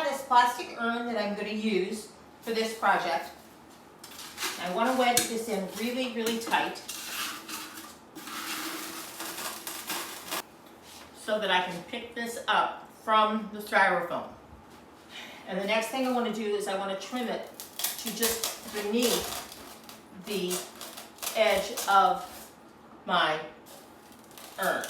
this plastic urn that I'm going to use for this project. I want to wedge this in really, really tight so that I can pick this up from the styrofoam. And the next thing I want to do is I want to trim it to just beneath the edge of my urn.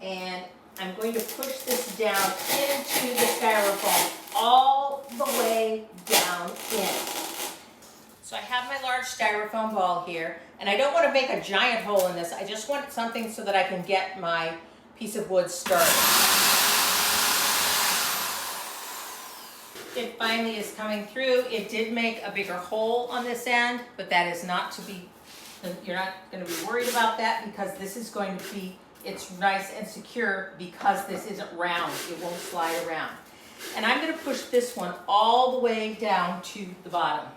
And I'm going to push this down into the styrofoam all the way down in. So I have my large styrofoam ball here, and I don't want to make a giant hole in this. I just want something so that I can get my piece of wood started. It finally is coming through. It did make a bigger hole on this end, but that is not to be, you're not going to be worried about that because this is going to be, it's nice and secure because this isn't round. It won't slide around. And I'm going to push this one all the way down to the bottom.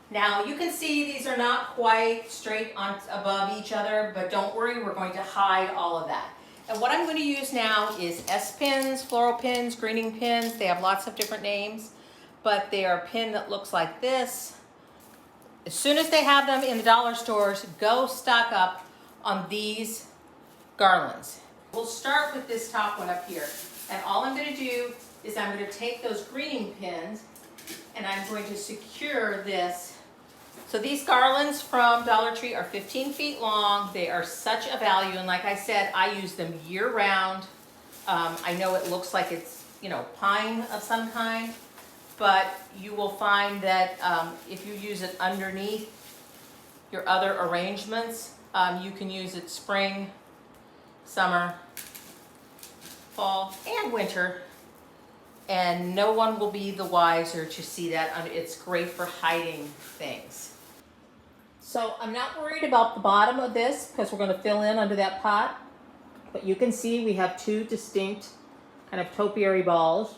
Now you can see these are not quite straight on above each other, but don't worry, we're going to hide all of that. And what I'm going to use now is S-pins, floral pins, greening pins. They have lots of different names, but they are a pin that looks like this. As soon as they have them in the dollar stores, go stock up on these garlands. We'll start with this top one up here. And all I'm going to do is I'm going to take those greening pins and I'm going to secure this. So these garlands from Dollar Tree are 15 feet long. They are such a value, and like I said, I use them year-round. I know it looks like it's, you know, pine of some kind, but you will find that if you use it underneath your other arrangements, you can use it spring, summer, fall, and winter, and no one will be the wiser to see that. It's great for hiding things. So I'm not worried about the bottom of this because we're going to fill in under that pot. But you can see we have two distinct kind of topiary balls.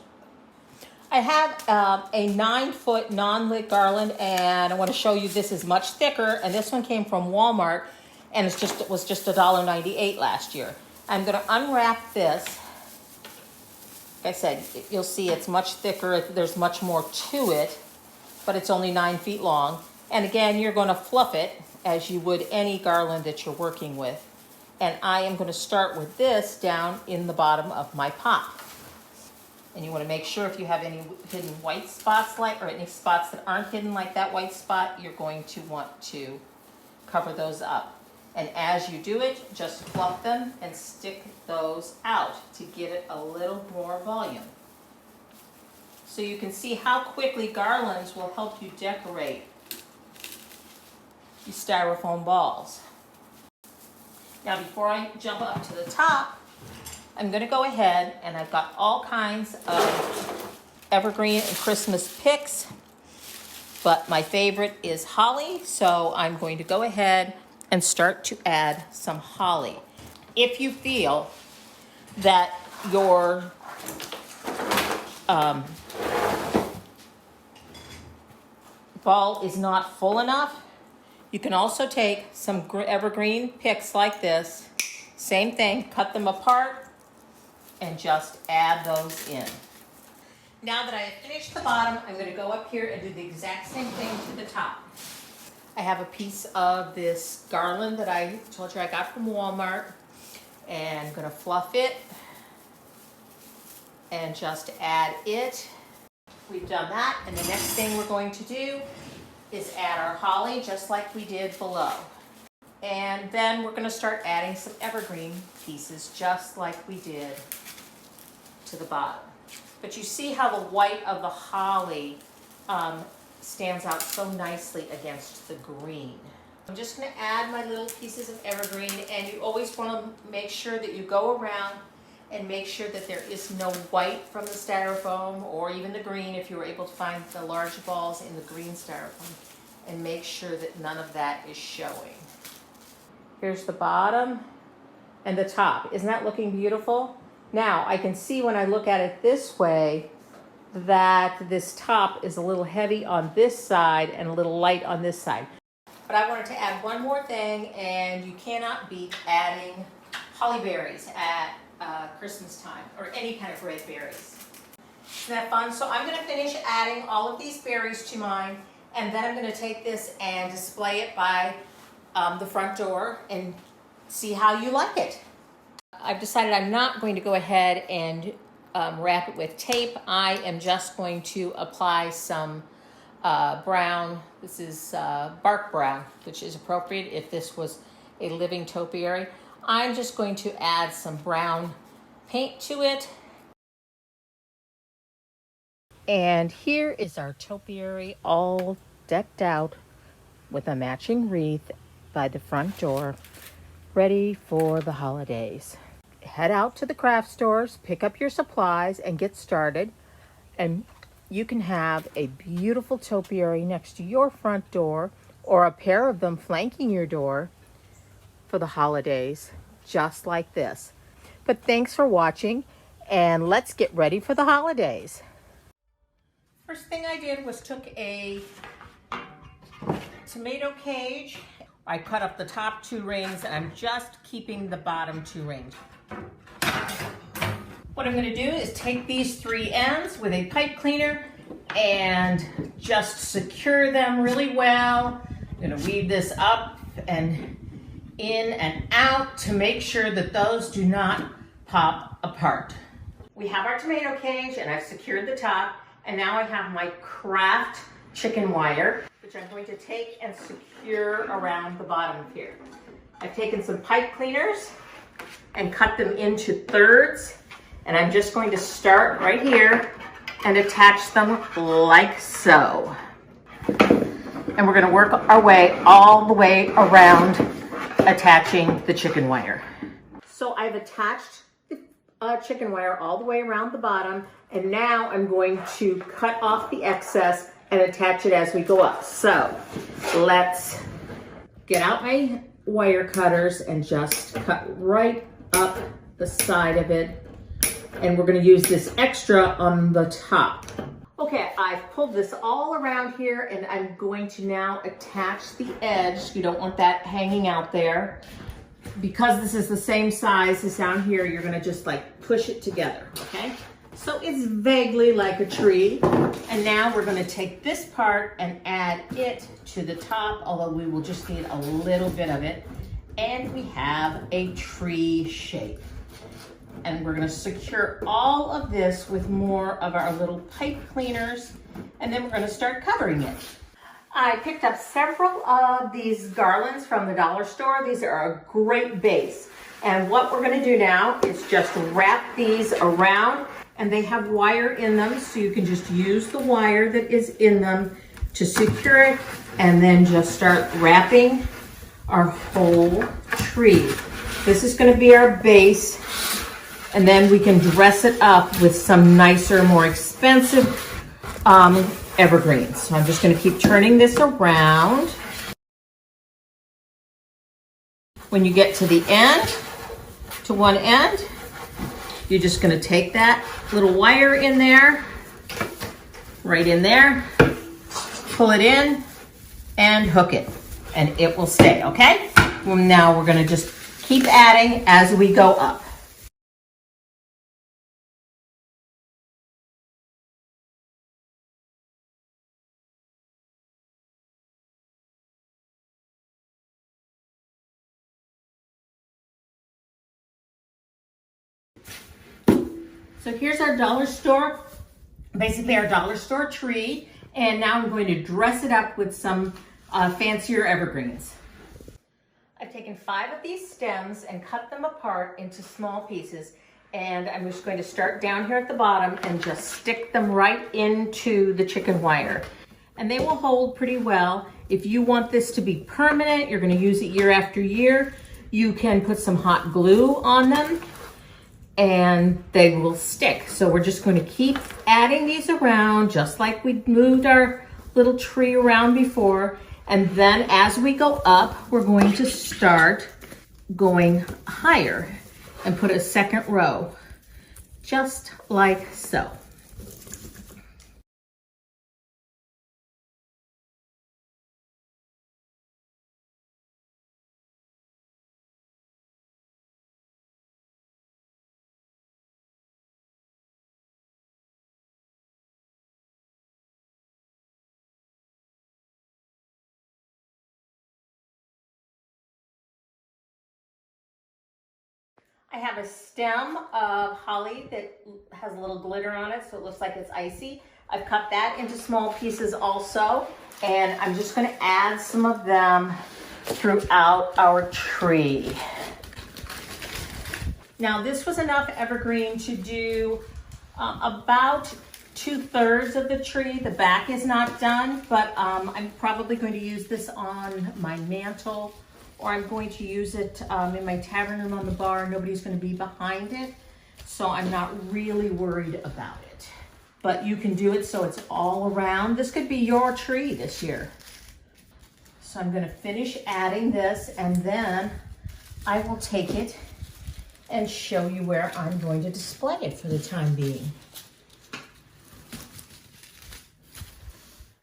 I have a 9-foot non-lit garland, and I want to show you this is much thicker. And this one came from Walmart, and it was just $1.98 last year. I'm going to unwrap this. Like I said, you'll see it's much thicker. There's much more to it, but it's only 9 feet long. And again, you're going to fluff it as you would any garland that you're working with. And I am going to start with this down in the bottom of my pot. And you want to make sure if you have any hidden white spots or any spots that aren't hidden like that white spot, you're going to want to cover those up. And as you do it, just fluff them and stick those out to give it a little more volume. So you can see how quickly garlands will help you decorate these styrofoam balls. Now before I jump up to the top, I'm going to go ahead, and I've got all kinds of evergreen and Christmas picks, but my favorite is holly, so I'm going to go ahead and start to add some holly. If you feel that your ball is not full enough, you can also take some evergreen picks like this, same thing, cut them apart, and just add those in. Now that I have finished the bottom, I'm going to go up here and do the exact same thing to the top. I have a piece of this garland that I told you I got from Walmart, and I'm going to fluff it and just add it. We've done that, and the next thing we're going to do is add our holly just like we did below. And then we're going to start adding some evergreen pieces just like we did to the bottom. But you see how the white of the holly stands out so nicely against the green. I'm just going to add my little pieces of evergreen, and you always want to make sure that you go around and make sure that there is no white from the styrofoam or even the green if you were able to find the large balls in the green styrofoam, and make sure that none of that is showing. Here's the bottom and the top. Isn't that looking beautiful? Now I can see when I look at it this way that this top is a little heavy on this side and a little light on this side. But I wanted to add one more thing, and you cannot beat adding holly berries at Christmas time, or any kind of red berries. Isn't that fun? So I'm gonna finish adding all of these berries to mine, and then I'm gonna take this and display it by the front door and see how you like it. I've decided I'm not going to go ahead and wrap it with tape. I am just going to apply some brown. This is bark brown, which is appropriate if this was a living topiary. I'm just going to add some brown paint to it. And here is our topiary all decked out with a matching wreath by the front door, ready for the holidays. Head out to the craft stores, pick up your supplies, and get started. And you can have a beautiful topiary next to your front door, or a pair of them flanking your door for the holidays, just like this. But thanks for watching, and let's get ready for the holidays. First thing I did was took a tomato cage. I cut up the top 2 rings, and I'm just keeping the bottom 2 rings. What I'm going to do is take these 3 ends with a pipe cleaner and just secure them really well. I'm going to weave this up and in and out to make sure that those do not pop apart. We have our tomato cage, and I've secured the top, and now I have my craft chicken wire, which I'm going to take and secure around the bottom here. I've taken some pipe cleaners and cut them into thirds, and I'm just going to start right here and attach them like so. And we're going to work our way all the way around attaching the chicken wire. So I've attached the chicken wire all the way around the bottom, and now I'm going to cut off the excess and attach it as we go up. So let's get out my wire cutters and just cut right up the side of it. And we're going to use this extra on the top. Okay, I've pulled this all around here, and I'm going to now attach the edge. You don't want that hanging out there. Because this is the same size as down here, you're going to just like push it together, okay? So it's vaguely like a tree. And now we're going to take this part and add it to the top, although we will just need a little bit of it. And we have a tree shape. And we're going to secure all of this with more of our little pipe cleaners, and then we're going to start covering it. I picked up several of these garlands from the dollar store. These are a great base. And what we're going to do now is just wrap these around, and they have wire in them, so you can just use the wire that is in them to secure it, and then just start wrapping our whole tree. This is going to be our base. And then we can dress it up with some nicer, more expensive evergreens. So I'm just going to keep turning this around. When you get to the end, to one end, you're just going to take that little wire in there, right in there, pull it in, and hook it. And it will stay, okay? Well, now we're going to just keep adding as we go up. So here's our dollar store, basically our dollar store tree, and now I'm going to dress it up with some fancier evergreens. I've taken 5 of these stems and cut them apart into small pieces, and I'm just going to start down here at the bottom and just stick them right into the chicken wire. And they will hold pretty well. If you want this to be permanent, you're going to use it year after year, you can put some hot glue on them, and they will stick. So we're just going to keep adding these around just like we moved our little tree around before. And then as we go up, we're going to start going higher and put a second row, just like so. I have a stem of holly that has a little glitter on it, so it looks like it's icy. I've cut that into small pieces also, and I'm just going to add some of them throughout our tree. Now this was enough evergreen to do about 2/3 of the tree. The back is not done, but I'm probably going to use this on my mantle, or I'm going to use it in my tavern room on the bar. Nobody's going to be behind it, so I'm not really worried about it. But you can do it so it's all around. This could be your tree this year. So I'm going to finish adding this, and then I will take it and show you where I'm going to display it for the time being.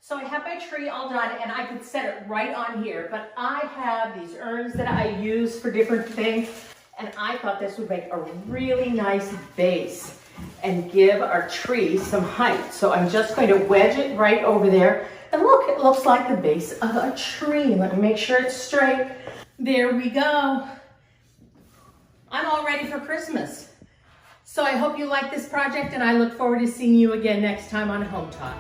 So I have my tree all done, and I could set it right on here, but I have these urns that I use for different things, and I thought this would make a really nice base and give our tree some height. So I'm just going to wedge it right over there, and look, it looks like the base of a tree. Let me make sure it's straight. There we go. I'm all ready for Christmas. So I hope you like this project, and I look forward to seeing you again next time on Home Talk.